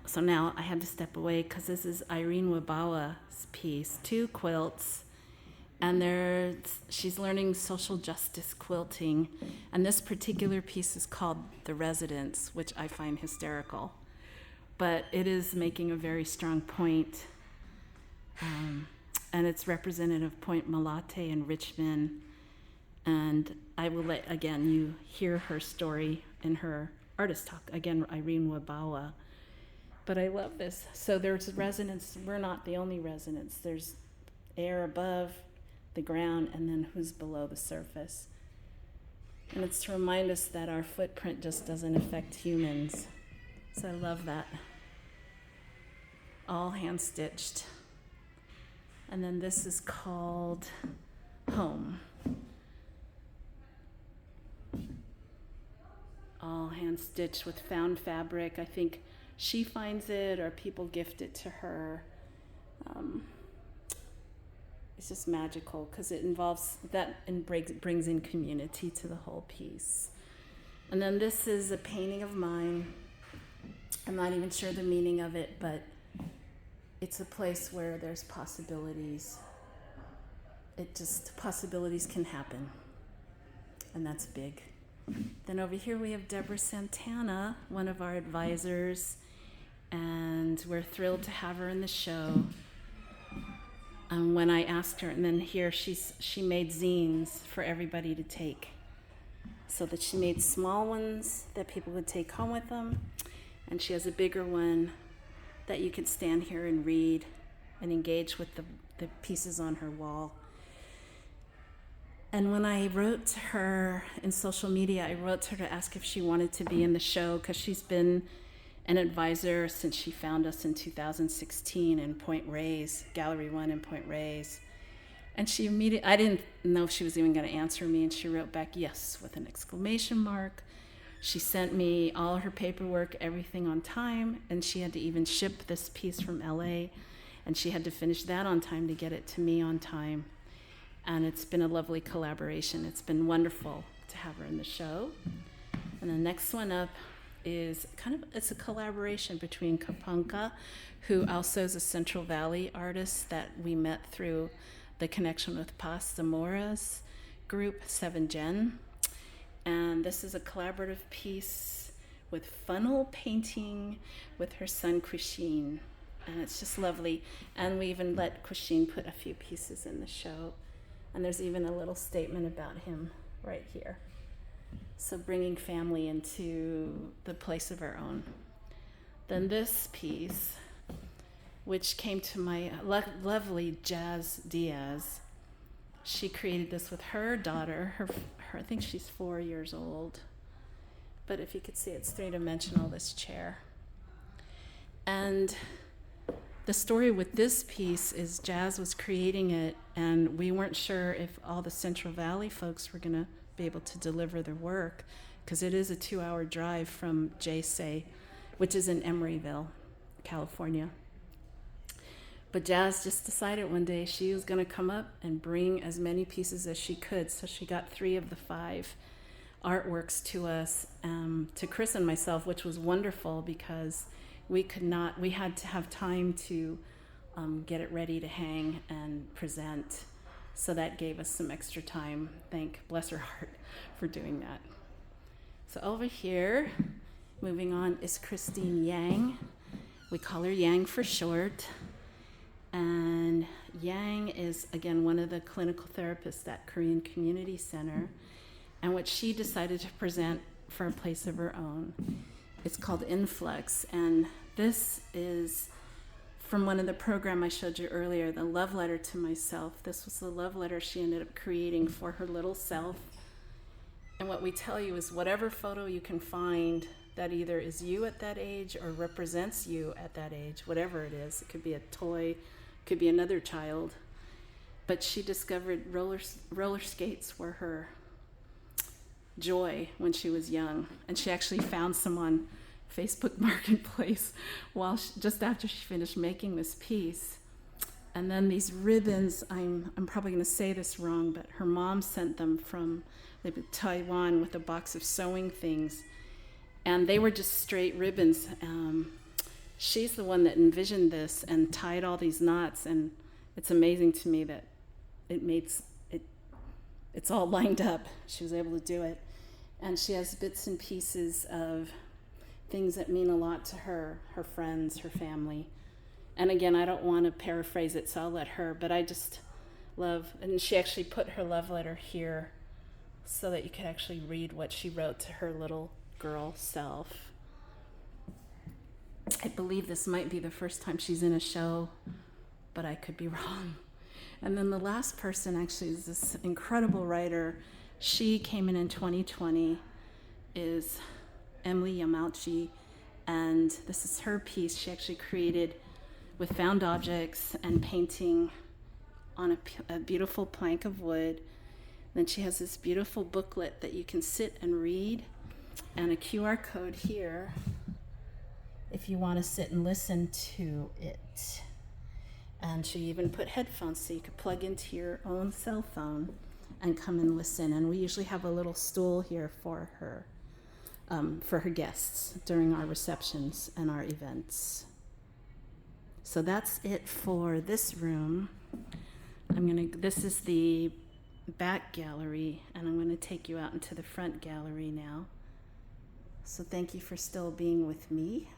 So now I had to step away because this is Irene Wibawa's piece, 2 quilts, and she's learning social justice quilting, and this particular piece is called The Residence, which I find hysterical, but it is making a very strong point, and it's representative of Point Malate in Richmond, and I will let, again, you hear her story in her artist talk, again, Irene Wibawa. But I love this. So there's resonance. We're not the only resonance. There's air above the ground and then who's below the surface. And it's to remind us that our footprint just doesn't affect humans. So I love that. All hand stitched. And then this is called Home. All hand stitched with found fabric. I think she finds it or people gift it to her. It's just magical because it involves that and brings in community to the whole piece. And then this is a painting of mine. I'm not even sure the meaning of it, but it's a place where there's possibilities. Possibilities can happen. And that's big. Then over here we have Deborah Santana, one of our advisors, and we're thrilled to have her in the show. When I asked her, and then here she made zines for everybody to take, so that she made small ones that people would take home with them, and she has a bigger one that you could stand here and read and engage with the pieces on her wall. And when I wrote to her in social media, I wrote to her to ask if she wanted to be in the show because she's been an advisor since she found us in 2016 in Point Reyes, Gallery 1 in Point Reyes. And she I didn't know if she was even going to answer me, and she wrote back yes with an exclamation mark. She sent me all her paperwork, everything on time, and she had to even ship this piece from LA, and she had to finish that on time to get it to me on time. And it's been a lovely collaboration. It's been wonderful to have her in the show. And the next one up is it's a collaboration between Cueponcaxochitl, who also is a Central Valley artist that we met through the connection with Paz Zamora's group, 7 Gen. And this is a collaborative piece with funnel painting with her son Cuixin. And it's just lovely. And we even let Cuixin put a few pieces in the show. And there's even a little statement about him right here. So bringing family into the place of our own. Then this piece, which came to my lovely Jazz Diaz. She created this with her daughter. Her I think she's 4 years old. But if you could see, it's 3-dimensional, this chair. And the story with this piece is Jazz was creating it, and we weren't sure if all the Central Valley folks were going to be able to deliver their work, because it is a 2-hour drive from JSA, which is in Emeryville, California. But Jazz just decided one day she was going to come up and bring as many pieces as she could, so she got 3 of the 5 artworks to us, to Chris and myself, which was wonderful because we had to have time to get it ready to hang and present. So that gave us some extra time. Bless her heart for doing that. So over here, moving on, is Christine Yang. We call her Yang for short. And Yang is, again, one of the clinical therapists at Korean Community Center. And what she decided to present for a place of her own. It's called Influx, and this is from one of the program I showed you earlier, the love letter to myself. This was the love letter she ended up creating for her little self. And what we tell you is whatever photo you can find that either is you at that age or represents you at that age, whatever it is. It could be a toy, it could be another child. But she discovered roller skates were her joy when she was young, and she actually found some on Facebook Marketplace just after she finished making this piece. And then these ribbons, I'm probably going to say this wrong, but her mom sent them from Taiwan with a box of sewing things, and they were just straight ribbons. she's the one that envisioned this and tied all these knots, and it's amazing to me that it's all lined up. She was able to do it. And she has bits and pieces of things that mean a lot to her friends, her family. And again, I don't want to paraphrase it, so I'll let her, but I just love, and she actually put her love letter here so that you could actually read what she wrote to her little girl self. I believe this might be the first time she's in a show, but I could be wrong. And then the last person actually is this incredible writer. She came in 2020, is Emily Yamauchi, and this is her piece she actually created with found objects and painting on a beautiful plank of wood. Then she has this beautiful booklet that you can sit and read, and a QR code here if you want to sit and listen to it. And she even put headphones so you could plug into your own cell phone and come and listen. And we usually have a little stool here for her guests during our receptions and our events. So that's it for this room. This is the back gallery, and I'm gonna take you out into the front gallery now. So thank you for still being with me.